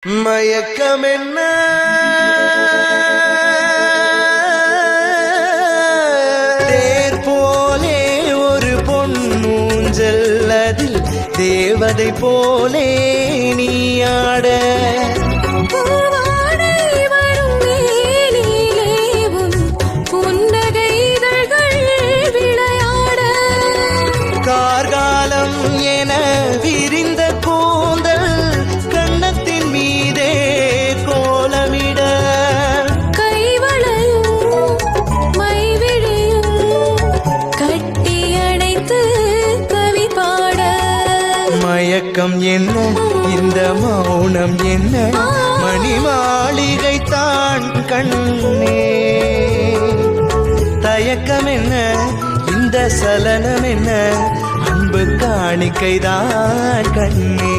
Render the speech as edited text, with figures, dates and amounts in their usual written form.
மயக்கம் என்ன தேர் போலே ஒரு பொன்னூஞ்சல் அதில் தேவதை போலே நீயாட கார்காலம் என விரிந்த கூந்தல் கண்ணத்தின் மீதே கோலமிட கைவளையும் மைவிழியும் கட்டி அணைத்து கவி பாட மயக்கம் என்ன இந்த மௌனம் என்ன மணி மாளிகை தான் கண்ணே தயக்கம் என்ன இந்த சலனம் என்ன அன்பு காணிக்கைதான் கண்ணே